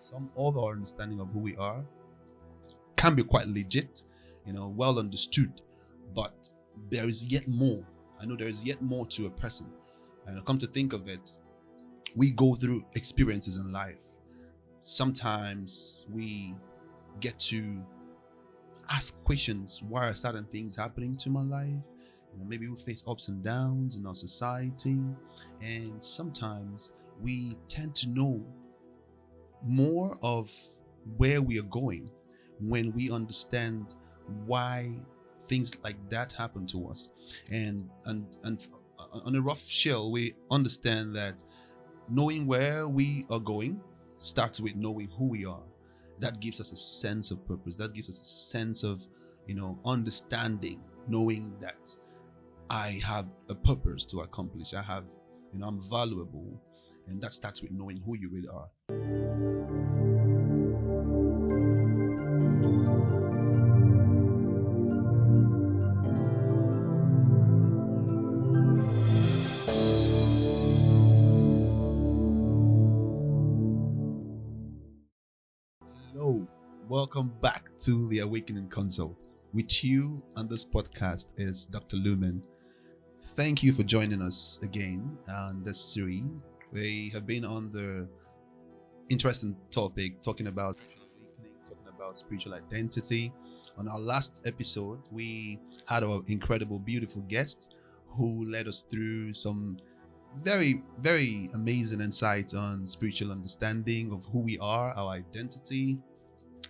some of our understanding of who we are can be quite legit, well understood, but there is yet more. I know there is yet more to a person. And come to think of it, we go through experiences in life. Sometimes we get to ask questions, why are certain things happening to my life? Maybe we face ups and downs in our society, and sometimes we tend to know more of where we are going when we understand why things like that happen to us. And on a rough shell, we understand that knowing where we are going starts with knowing who we are. That gives us a sense of purpose. That gives us a sense of, understanding, knowing that I have a purpose to accomplish. I'm valuable. And that starts with knowing who you really are. Hello, welcome back to the Awakening Consult. With you on this podcast is Dr. Lumen. Thank you for joining us again on this series. We have been on the interesting topic talking about awakening, talking about spiritual identity. On our last episode, we had our incredible, beautiful guest who led us through some very, very amazing insights on spiritual understanding of who we are, our identity,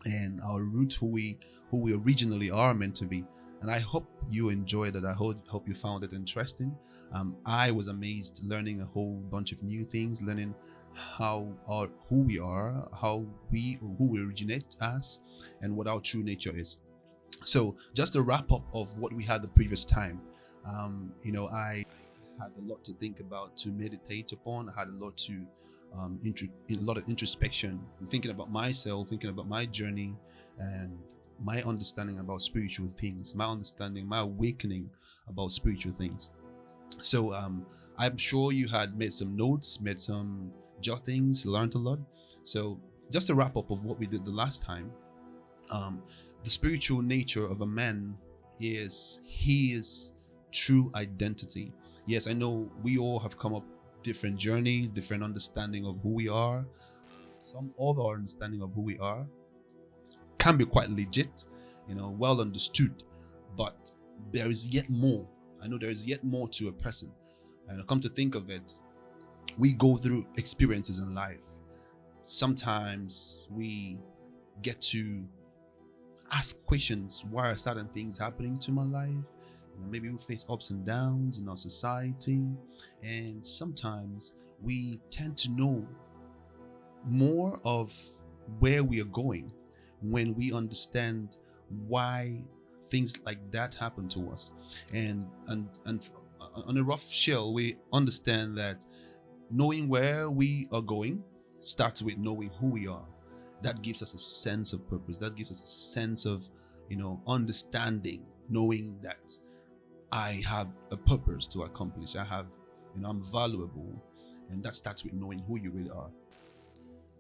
and our root, who we originally are meant to be. And I hope you enjoyed it. I hope you found it interesting. I was amazed learning a whole bunch of new things, learning who we are, who we originate as, and what our true nature is. So just a wrap up of what we had the previous time. I had a lot to think about, to meditate upon. I had a lot of introspection, thinking about myself, thinking about my journey, and my understanding about spiritual things, my awakening about spiritual things. So I'm sure you had made some notes, made some jottings, learned a lot. So just a wrap up of what we did the last time. The spiritual nature of a man is his true identity. Yes, I know we all have come up different journey, different understanding of who we are. Some of our understanding of who we are can be quite legit, well understood, but there is yet more. I know there is yet more to a person. And come to think of it, we go through experiences in life. Sometimes we get to ask questions, why are certain things happening to my life? Maybe we face ups and downs in our society, and sometimes we tend to know more of where we are going when we understand why things like that happen to us. And on a rough shell, we understand that knowing where we are going starts with knowing who we are. That gives us a sense of purpose. That gives us a sense of, understanding, knowing that I have a purpose to accomplish. I'm valuable. And that starts with knowing who you really are.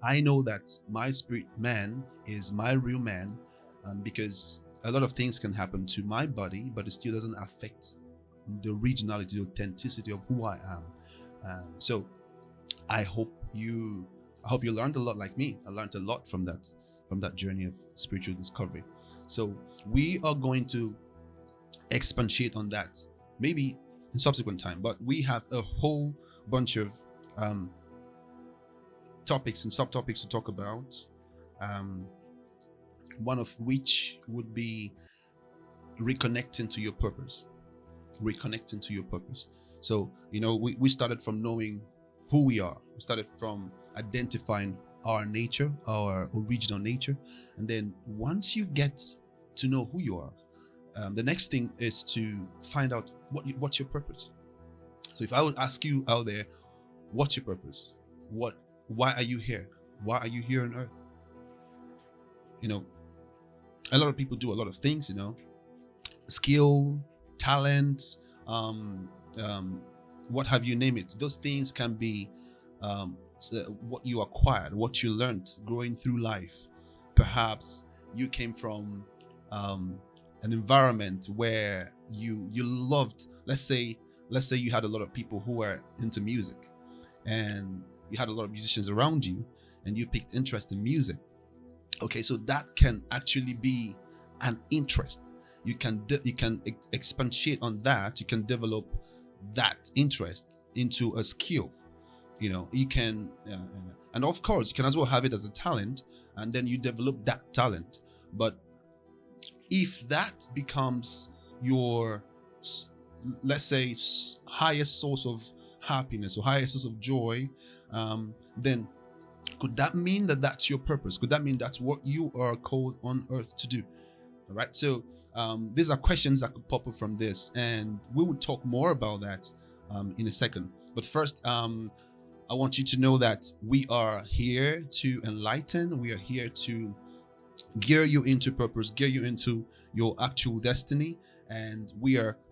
I know that my spirit man is my real man, because a lot of things can happen to my body, but it still doesn't affect the originality, the authenticity of who I am. So I hope you learned a lot like me. I learned a lot from that journey of spiritual discovery. So we are going to expatiate on that maybe in subsequent time, but we have a whole bunch of topics and subtopics to talk about, one of which would be reconnecting to your purpose. So we started from knowing who we are. We started from identifying our nature, our original nature, and then once you get to know who you are, the next thing is to find out what's your purpose. So if I would ask you out there, what's your purpose? Why are you here? Why are you here on earth? A lot of people do a lot of things, skill, talent, what have you, name it. Those things can be what you acquired, what you learned growing through life. Perhaps you came from an environment where you loved. Let's say you had a lot of people who were into music, and you had a lot of musicians around you, and you picked interest in music. Okay, so that can actually be an interest. You can expatiate on that. You can develop that interest into a skill. You can, and of course, you can as well have it as a talent, and then you develop that talent. But if that becomes your, let's say, highest source of happiness or highest source of joy, then could that mean that that's your purpose? Could that mean that's what you are called on earth to do? All right. So these are questions that could pop up from this, and we will talk more about that in a second. But first, I want you to know that we are here to enlighten. We are here to gear you into purpose, gear you into your actual destiny. And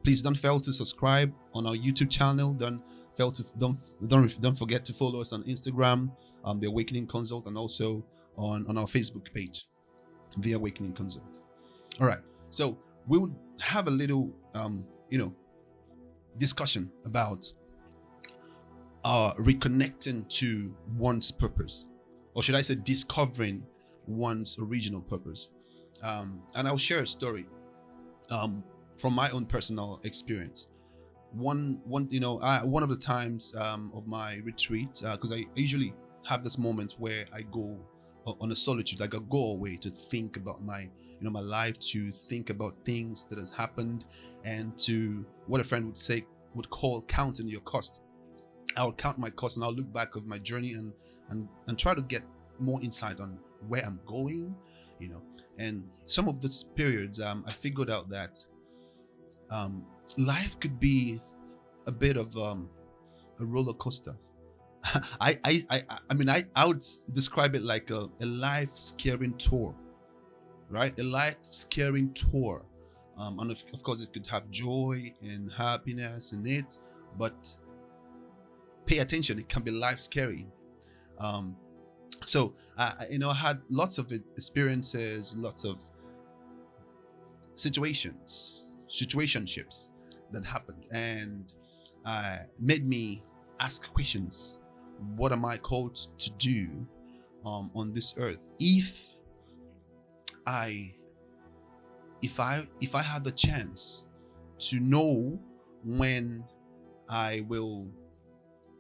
please don't fail to subscribe on our YouTube channel. Don't forget to follow us on Instagram, The Awakening Consult, and also on our Facebook page, The Awakening Consult. All right. So we would have a little, discussion about reconnecting to one's purpose, or should I say discovering one's original purpose. And I'll share a story from my own personal experience. One of the times of my retreat, because I usually have this moment where I go on a solitude, like I go away to think about my life, to think about things that has happened, and to what a friend would call counting your cost. I would count my cost, and I'll look back of my journey and try to get more insight on where I'm going, and some of these periods, I figured out that life could be a bit of a roller coaster. I would describe it like a life scaring tour, right? A life scaring tour, and of course it could have joy and happiness in it, but pay attention, it can be life scary. So I had lots of experiences, lots of situationships that happened, and made me ask questions. What am I called to do on this earth? If I had the chance to know when I will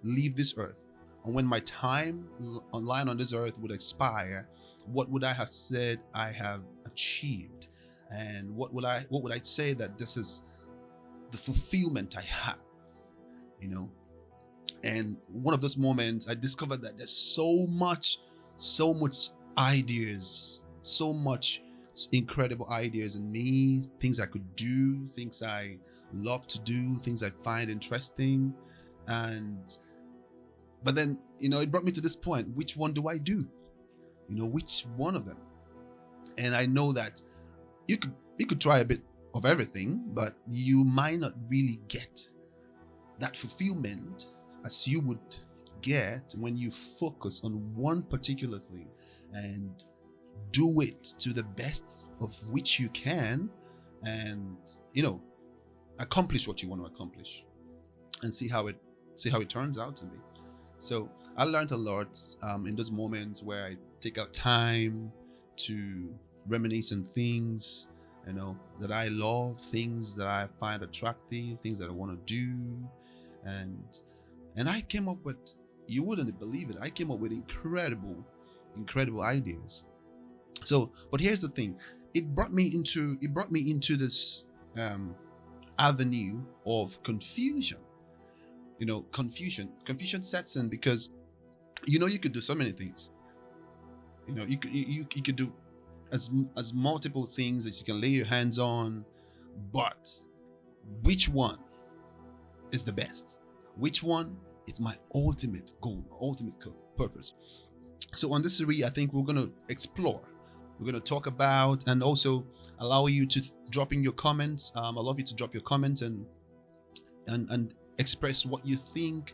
leave this earth, and when my time online on this earth would expire, what would I have said I have achieved? And what would I say that this is the fulfillment I have? And one of those moments, I discovered that there's so much ideas, so much incredible ideas in me, things I could do, things I love to do, things I find interesting. But then, it brought me to this point. Which one do I do? Which one of them? And I know that you could try a bit of everything, but you might not really get that fulfillment as you would get when you focus on one particular thing and do it to the best of which you can, and accomplish what you want to accomplish, and see how it turns out to be. So I learned a lot in those moments where I take out time to reminisce on things, that I love, things that I find attractive, things that I want to do. And I came up with, you wouldn't believe it, I came up with incredible ideas. So, but here's the thing, it brought me into this avenue of confusion. Confusion sets in because you could do so many things. You could do as multiple things as you can lay your hands on, but which one is the best? Which one is my ultimate goal, ultimate purpose? So on this series, I think we're going to explore. We're going to talk about, and also allow you to drop in your comments. I love you to drop your comments and express what you think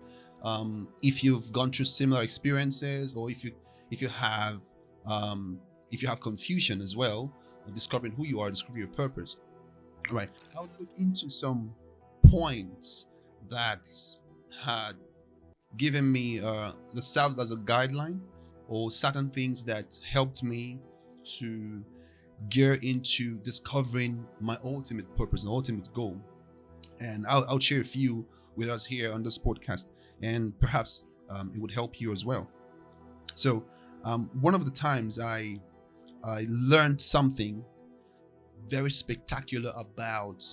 if you've gone through similar experiences, or if you have confusion as well, discovering who you are, discovering your purpose. All right, I'll look into some points that had given me the served as a guideline, or certain things that helped me to gear into discovering my ultimate purpose and ultimate goal. And I'll share a few with us here on this podcast, and perhaps it would help you as well. So one of the times I learned something very spectacular about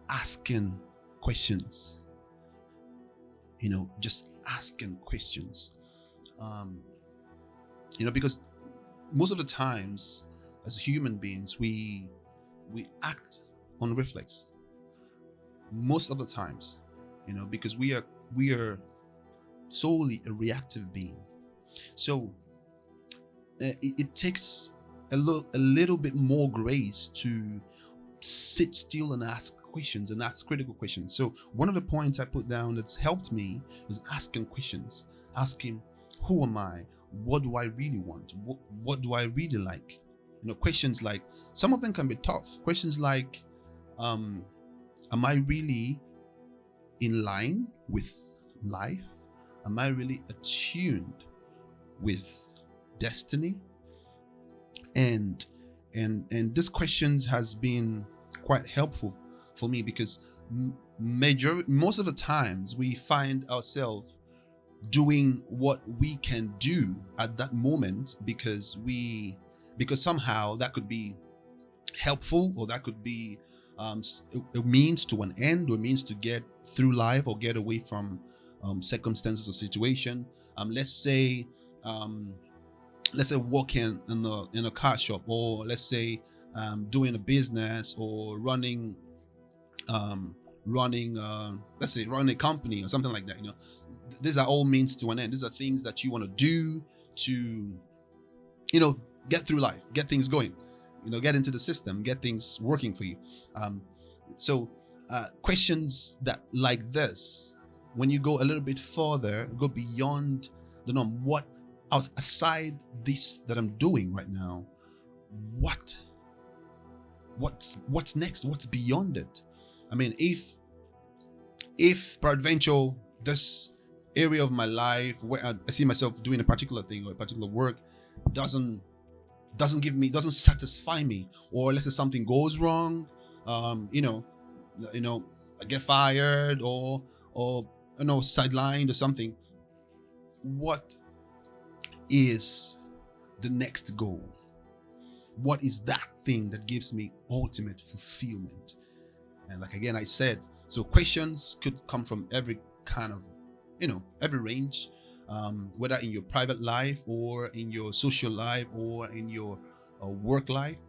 asking questions. Just asking questions. Because most of the times, as human beings, we act on reflex. Most of the times, because we are solely a reactive being. So it takes a little bit more grace to sit still and ask questions, and ask critical questions. So one of the points I put down that's helped me is asking questions. Asking, who am I? What do I really want? What do I really like? Questions like, some of them can be tough. Questions like, am I really in line with life? Am I really attuned with destiny? And this questions has been quite helpful for me, because most of the times we find ourselves doing what we can do at that moment because somehow that could be helpful, or that could be a means to an end, or a means to get through life, or get away from circumstances or situation. Let's say working in a car shop, or let's say doing a business, or running let's say running a company or something like that. These are all means to an end. These are things that you want to do to get through life, get things going, get into the system, get things working for you. So questions that like this, when you go a little bit further, go beyond the norm. What else aside this that I'm doing right now? What's next? What's beyond it? I mean, if peradventure this area of my life where I see myself doing a particular thing or a particular work doesn't satisfy me, or let's say something goes wrong, I get fired, or sidelined or something, what is the next goal? What is that thing that gives me ultimate fulfillment? And like again I said, so questions could come from every kind of every range, whether in your private life, or in your social life, or in your work life.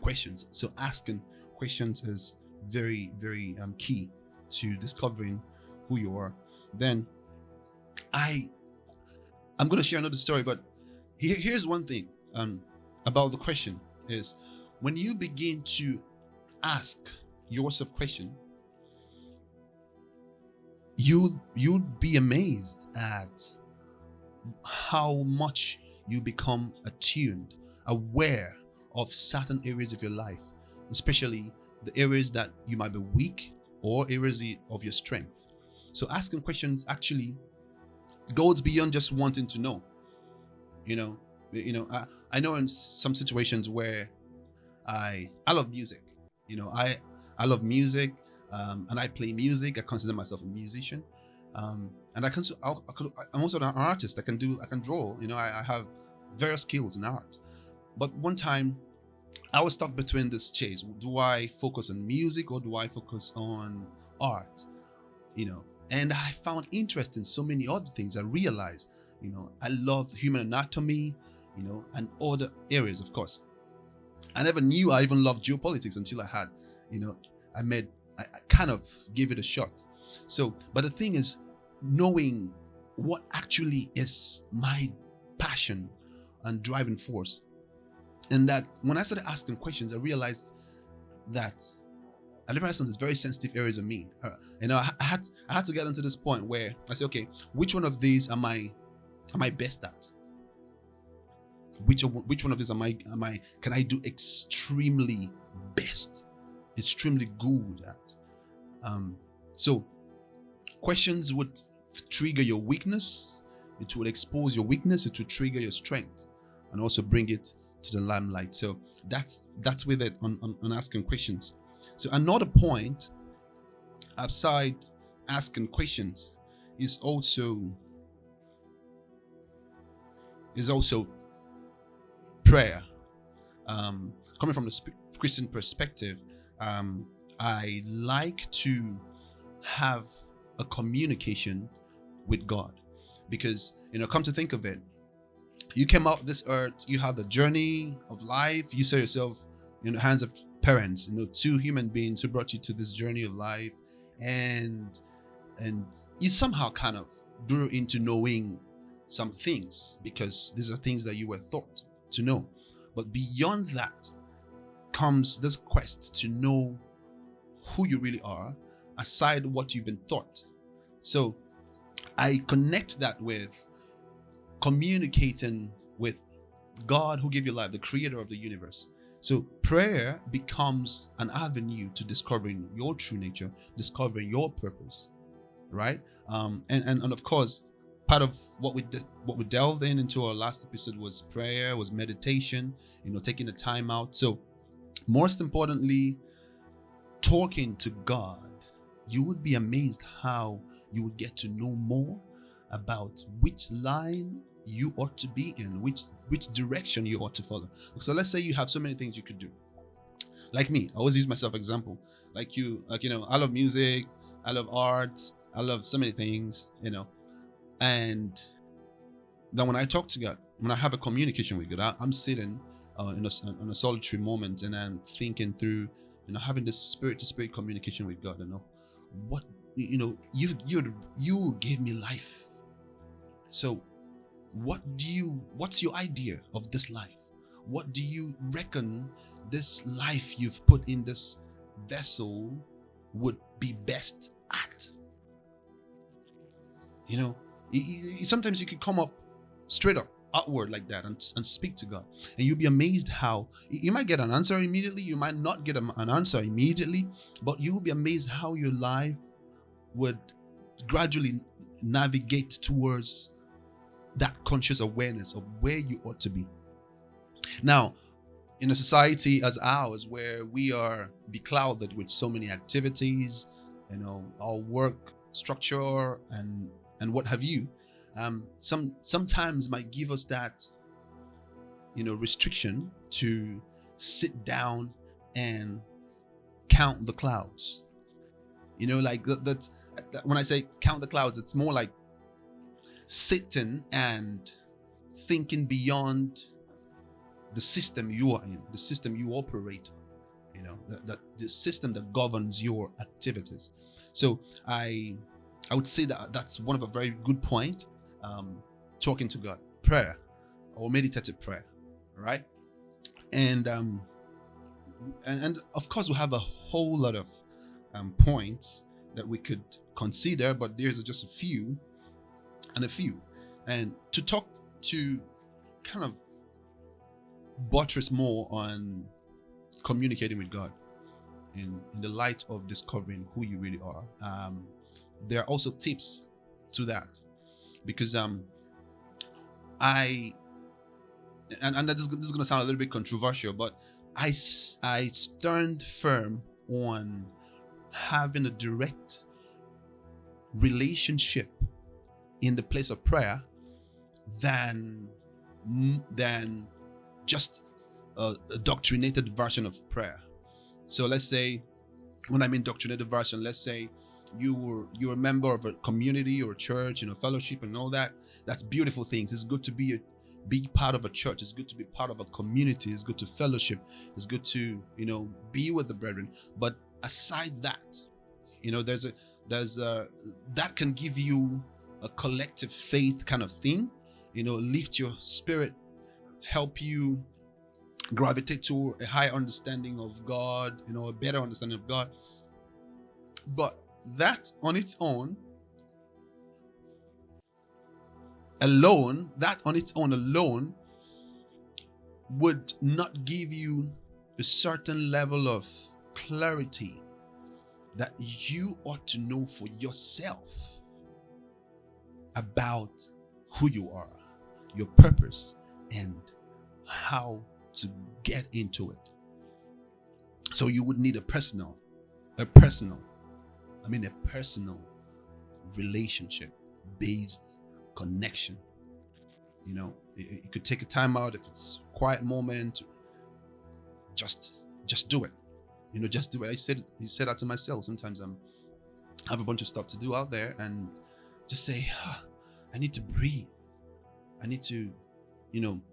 Questions. So asking questions is very, very key to discovering who you are. Then I'm going to share another story, but here's one thing about the question is, when you begin to ask yourself question, you'd be amazed at how much you become attuned, aware of certain areas of your life, especially the areas that you might be weak, or areas of your strength. So asking questions actually goes beyond just wanting to know. I know in some situations where I love music. I love music, and I play music. I consider myself a musician, and I'm also an artist. I can draw. I have various skills in art. But one time, I was stuck between this chase. Do I focus on music, or do I focus on art? And I found interest in so many other things. I realized, I love human anatomy, and other areas, of course. I never knew I even loved geopolitics until I kind of gave it a shot. So, but the thing is, knowing what actually is my passion and driving force. And that when I started asking questions, I realized that I live some of these very sensitive areas of me. I had to get into this point where I say, okay, which one of these am I best at? Which one of these can I do extremely best, extremely good at? So questions would trigger your weakness. It will expose your weakness. It will trigger your strength, and also bring it to the limelight. So that's with it on asking questions. So another point outside asking questions is also prayer. Coming from the Christian perspective, I like to have a communication with God, because come to think of it, you came out this earth, you have the journey of life, you saw yourself in the hands of parents, two human beings who brought you to this journey of life, and you somehow kind of grew into knowing some things, because these are things that you were taught to know. But beyond that comes this quest to know who you really are, aside what you've been taught. So I connect that with communicating with God who gave you life, the creator of the universe. So prayer becomes an avenue to discovering your true nature, discovering your purpose, right? And of course, part of what we delved into our last episode was prayer, was meditation, taking the time out. So most importantly, talking to God. You would be amazed how you would get to know more about which line you ought to be in, which direction you ought to follow. So let's say you have so many things you could do. Like me, I always use myself example. Like I love music, I love arts, I love so many things, and then when I talk to God, when I have a communication with God, I'm sitting in a solitary moment, and I'm thinking through, having this spirit-to-spirit communication with God. What you gave me life. So what's your idea of this life? What do you reckon this life you've put in this vessel would be best at? Sometimes you could come up straight up outward like that and speak to God, and you'll be amazed how you might get an answer immediately, you might not get an answer immediately, but you'll be amazed how your life would gradually navigate towards that conscious awareness of where you ought to be. Now, in a society as ours, where we are beclouded with so many activities, our work structure and what have you, sometimes might give us that restriction to sit down and count the clouds. Like that when I say count the clouds, it's more like sitting and thinking beyond the system you are in, the system you operate on, the system that governs your activities. So I would say that that's one of a very good point. Talking to God, prayer, or meditative prayer, right? And of course we have a whole lot of points that we could consider, but there's just a few. And to talk to kind of buttress more on communicating with God in the light of discovering who you really are. There are also tips to that, because and this is going to sound a little bit controversial, but I stand firm on having a direct relationship in the place of prayer than just a doctrinated version of prayer. So let's say, when I mean doctrinated version, let's say you're a member of a community or a church, fellowship and all that. That's beautiful things. It's good to be part of a church. It's good to be part of a community. It's good to fellowship. It's good to be with the brethren. But aside that, there's that can give you a collective faith kind of thing, lift your spirit, help you gravitate to a higher understanding of God, a better understanding of God. But that on its own alone, would not give you a certain level of clarity that you ought to know for yourself about who you are, your purpose, and how to get into it. So you would need a personal relationship based connection. You could take a time out if it's a quiet moment. Just do it. Just do it. I said that to myself. Sometimes I have a bunch of stuff to do out there, and just say, I need to breathe. I need to,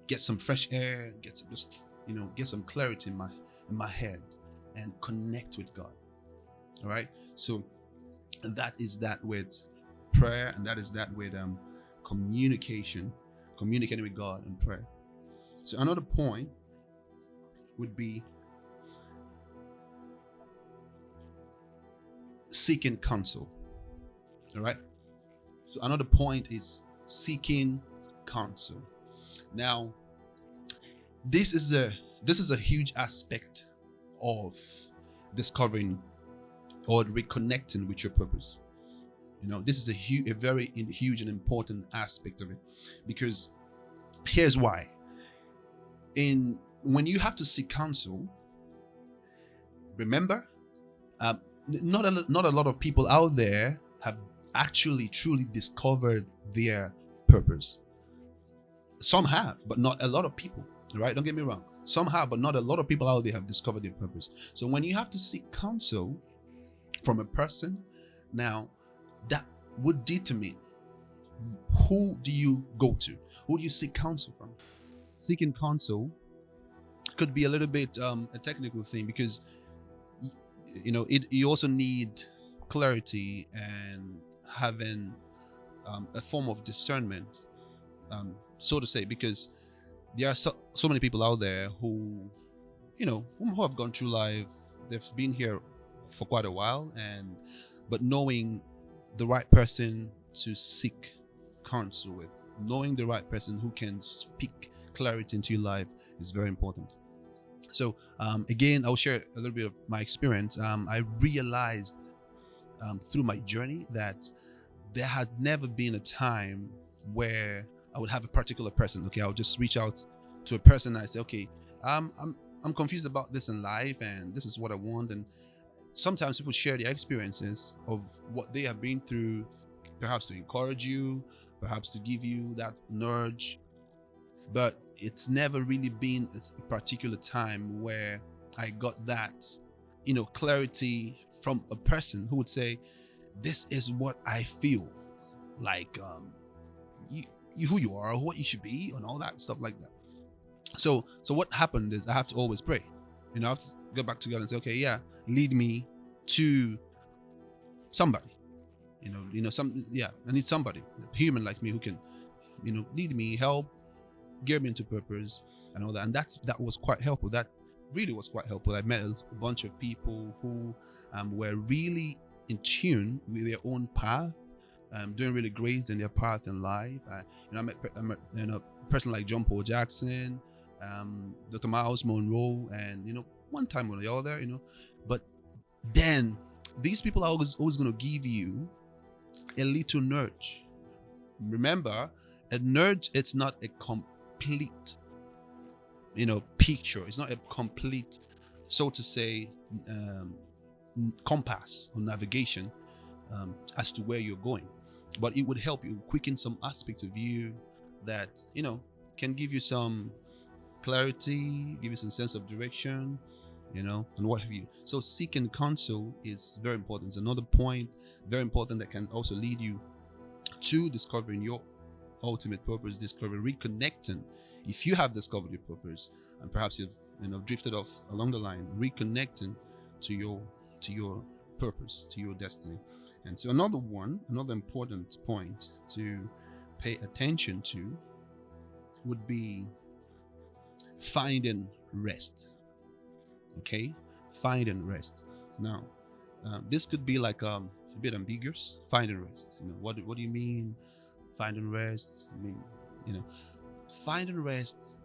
get some fresh air, get some clarity in my head, and connect with God. All right. So that is that with prayer, and that is that with communicating with God and prayer. So another point would be seeking counsel. All right. So another point is seeking counsel. Now, this is a huge aspect of discovering or reconnecting with your purpose. This is a very huge and important aspect of it, because here's why. When you have to seek counsel, remember, not a lot of people out there have actually truly discovered their purpose. Some have, but not a lot of people, right? Don't get me wrong. Some have, but not a lot of people out there have discovered their purpose. So when you have to seek counsel from a person, now that would determine who do you go to, who do you seek counsel from. Seeking counsel could be a little bit a technical thing, because you also need clarity and having a form of discernment, so to say, because there are so many people out there who have gone through life. They've been here for quite a while, but knowing the right person to seek counsel with, knowing the right person who can speak clarity into your life is very important. So again, I'll share a little bit of my experience. I realized through my journey that there has never been a time where I would have a particular person. Okay, I'll just reach out to a person and I say, okay, I'm confused about this in life, and this is what I want. And sometimes people share their experiences of what they have been through, perhaps to encourage you, perhaps to give you that nudge. But it's never really been a particular time where I got that, clarity from a person who would say, this is what I feel like, you who you are, what you should be, and all that stuff like that. So what happened is I have to always pray. I have to go back to God and say, okay, yeah, lead me to somebody. I need somebody, a human like me, who can, lead me, help, gear me into purpose, and all that. And that was quite helpful. That really was quite helpful. I met a bunch of people who were really in tune with their own path, doing really great in their path in life. I met a person like John Paul Jackson, Dr. Miles Monroe, and one time or the other, but then these people are always going to give you a little nudge. Remember, a nudge, it's not a complete picture. It's not a complete, so to say, compass or navigation as to where you're going, but it would help you quicken some aspect of you that can give you some clarity, give you some sense of direction, and what have you. So seeking counsel is very important. It's another point, very important, that can also lead you to discovering your ultimate purpose, discovering, reconnecting. If you have discovered your purpose and perhaps you've drifted off along the line, reconnecting to your purpose, to your destiny. And so another important point to pay attention to would be finding rest. Okay, finding rest. Now, This could be like a bit ambiguous. Finding rest. What do you mean? Finding rest. I mean, finding rest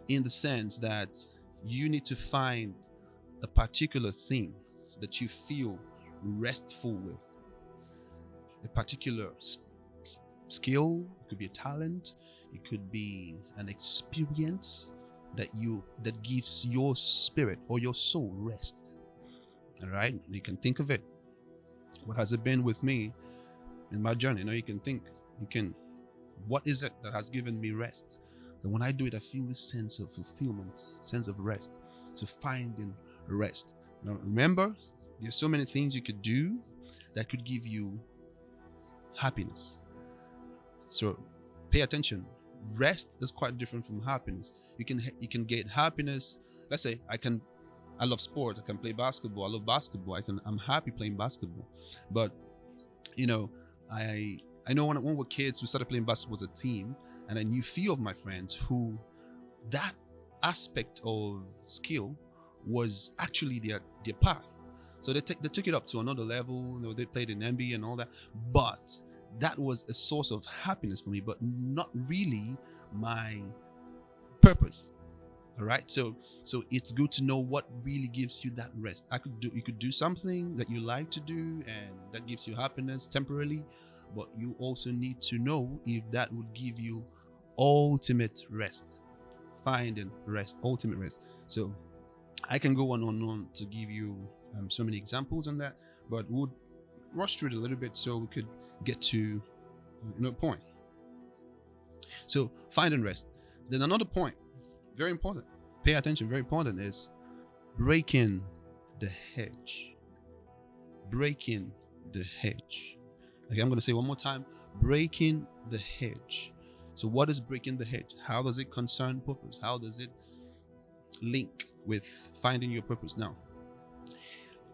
in the sense that you need to find a particular thing that you feel restful with, a particular skill. It could be a talent, it could be an experience that gives your spirit or your soul rest. All right, you can think of it. What has it been with me in my journey? You can think, what is it that has given me rest? That when I do it, I feel this sense of fulfillment, sense of rest. So finding rest. Now remember, there's so many things you could do that could give you happiness. So pay attention. Rest is quite different from happiness. You can get happiness. Let's say I love sport. I can play basketball. I love basketball. I'm happy playing basketball. But I know when we're kids, we started playing basketball as a team, and I knew few of my friends who that aspect of skill was actually their path. So they took it up to another level. They played in NBA and all that, but that was a source of happiness for me, but not really my purpose. All right. So it's good to know what really gives you that rest. You could do something that you like to do and that gives you happiness temporarily, but you also need to know if that would give you ultimate rest. Finding rest, ultimate rest. So I can go on to give you so many examples on that, but we'll rush through it a little bit so we could get to point. So finding rest. Then another point, very important, pay attention, very important, is breaking the hedge. Breaking the hedge. Okay, I'm going to say one more time, breaking the hedge. So what is breaking the hedge? How does it concern purpose? How does it link with finding your purpose? Now,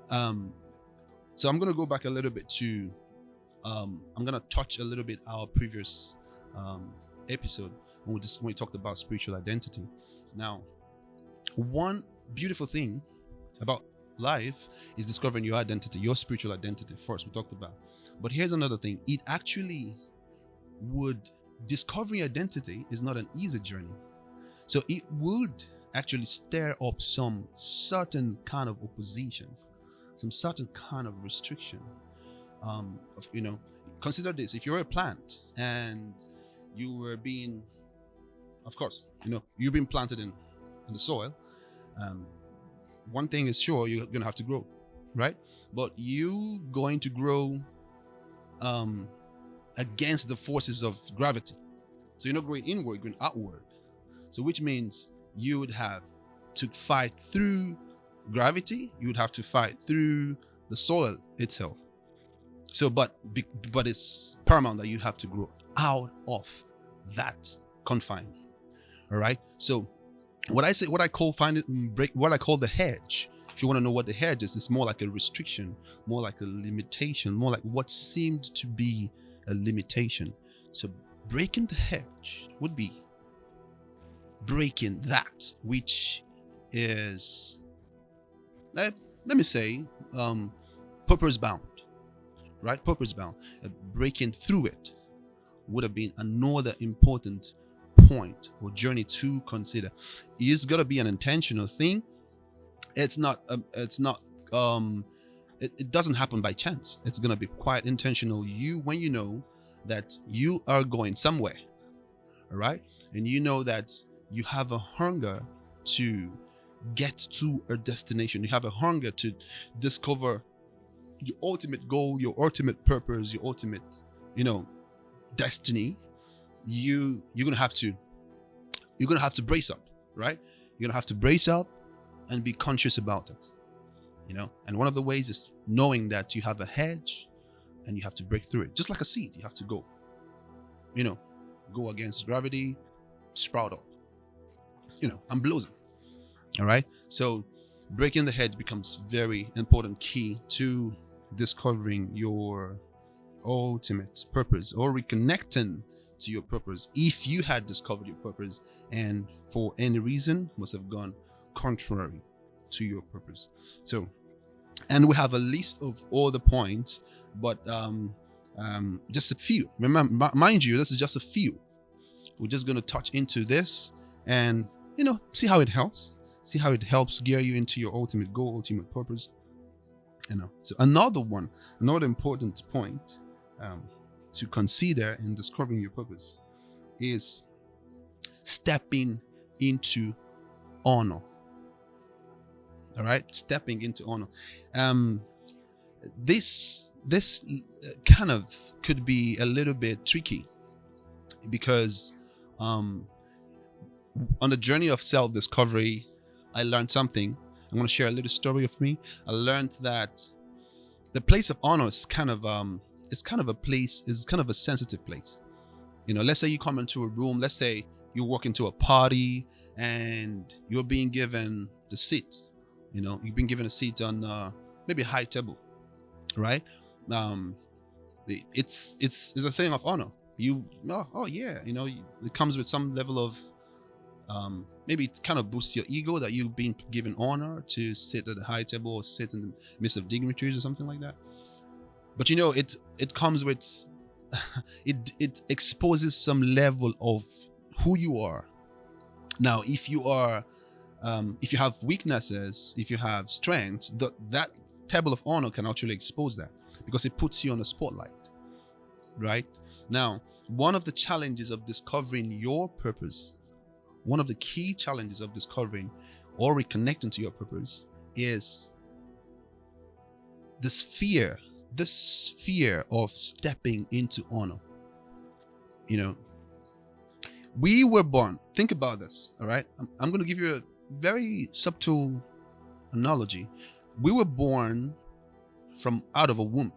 so I'm going to go back a little bit to, I'm going to touch a little bit our previous episode when we talked about spiritual identity. Now, one beautiful thing about life is discovering your identity, your spiritual identity first, we talked about. But here's another thing. It actually discovering identity is not an easy journey. So it would actually stir up some certain kind of opposition, some certain kind of restriction. Consider this: if you're a plant and you were being, of course, you've been planted in the soil. One thing is sure, you're gonna have to grow, right? But you going to grow against the forces of gravity. So you're not going inward, you're going outward. So which means you would have to fight through gravity. You would have to fight through the soil itself. So, but it's paramount that you have to grow out of that confine. All right. So what I call the hedge. If you want to know what the hedge is, it's more like a restriction, more like a limitation, more like what seemed to be a limitation. So breaking the hedge would be breaking that which is, let me say, purpose bound, right? Purpose bound. Breaking through it would have been another important point or journey to consider. It's got to be an intentional thing. It doesn't happen by chance. It's going to be quite intentional. When you know that you are going somewhere, all right, and you know that you have a hunger to get to a destination, you have a hunger to discover your ultimate goal, your ultimate purpose, your ultimate, destiny. You're gonna have to brace up, right? You're gonna have to brace up and be conscious about it, and one of the ways is knowing that you have a hedge and you have to break through it. Just like a seed, you have to go against gravity, sprout up, and blossom. All right. So breaking the hedge becomes very important key to discovering your ultimate purpose or reconnecting to your purpose. If you had discovered your purpose and for any reason must have gone contrary to your purpose. So And we have a list of all the points, but just a few. Remember, mind you, this is just a few. We're just going to touch into this and, see how it helps. See how it helps gear you into your ultimate goal, ultimate purpose. So another important point to consider in discovering your purpose is stepping into honor. All right, stepping into honor. This kind of could be a little bit tricky because on the journey of self-discovery, I learned something. I'm going to share a little story of me. I learned that the place of honor is kind of a sensitive place. Let's say you come into a room. Let's say you walk into a party and you're being given the seat. You've been given a seat on maybe a high table, right? It's a thing of honor. It comes with some level of maybe it kind of boosts your ego that you've been given honor to sit at a high table or sit in the midst of dignitaries or something like that. But it comes with it exposes some level of who you are. Now, if you have weaknesses, if you have strengths, that table of honor can actually expose that because it puts you on the spotlight, right? Now, one of the challenges of discovering your purpose, one of the key challenges of discovering or reconnecting to your purpose is this fear of stepping into honor. We were born, think about this, all right? I'm going to give you a very subtle analogy. We were born from out of a womb.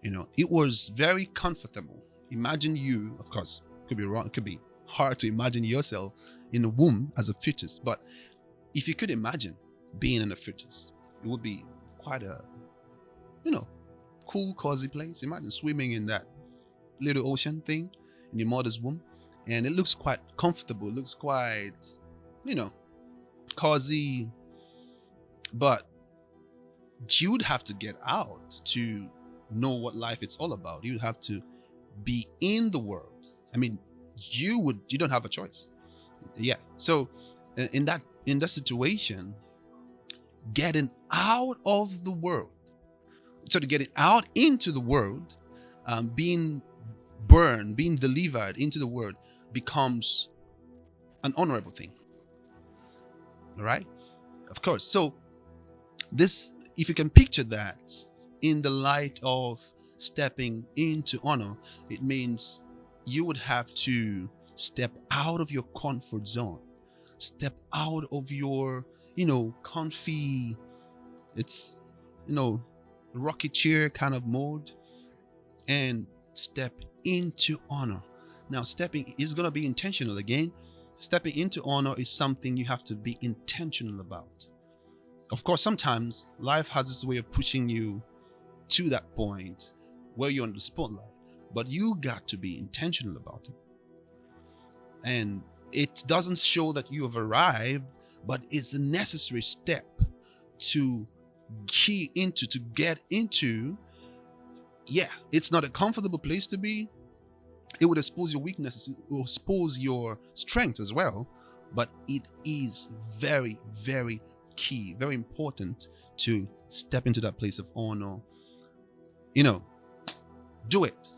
It was very comfortable. Imagine you, of course, could be wrong. It could be hard to imagine yourself in the womb as a fetus. But if you could imagine being in a fetus, it would be quite a, cool, cozy place. Imagine swimming in that little ocean thing in your mother's womb. And it looks quite comfortable. It looks quite, cozy. But you'd have to get out to know what life is all about. You'd have to be in the world. I mean, you don't have a choice. Yeah. So in that situation, getting out of the world, so to get it out into the world, being delivered into the world becomes an honorable thing. All right? Of course. So this, if you can picture that in the light of stepping into honor, it means you would have to step out of your comfort zone, step out of your, comfy, it's, rocket chair kind of mode, and step into honor. Now, stepping is going to be intentional again. Stepping into honor is something you have to be intentional about. Of course, sometimes life has its way of pushing you to that point where you're on the spotlight, but you got to be intentional about it. And it doesn't show that you have arrived, but it's a necessary step to get into. Yeah, it's not a comfortable place to be. It would expose your weaknesses, it will expose your strengths as well. But it is very, very key, very important to step into that place of honor. Do it.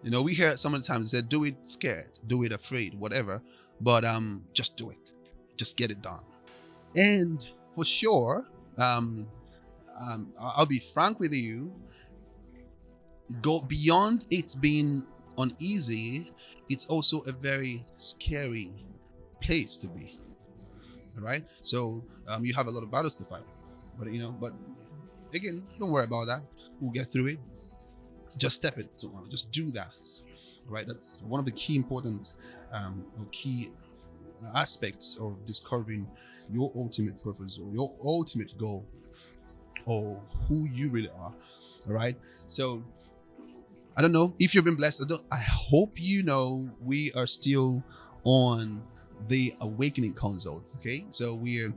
We hear it some of the times, they say, do it scared, do it afraid, whatever. But just do it. Just get it done. And for sure, I'll be frank with you, go beyond it being uneasy, it's also a very scary place to be. All right? So you have a lot of battles to fight. But again, don't worry about that. We'll get through it. Just step it to honor. Just do that. All right? That's one of the key important or key aspects of discovering your ultimate purpose or your ultimate goal or who you really are. All right? So I don't know if you've been blessed. I hope we are still on the Awakening Consult. Okay, so we're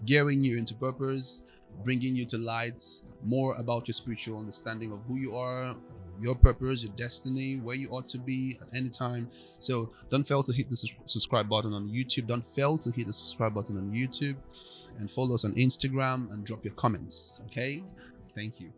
gearing you into purpose. bringing you to light more about your spiritual understanding of who you are, your purpose, your destiny, where you ought to be at any time. So don't fail to hit the subscribe button on YouTube. Don't fail to hit the subscribe button on YouTube, and follow us on Instagram and drop your comments. Okay? Thank you.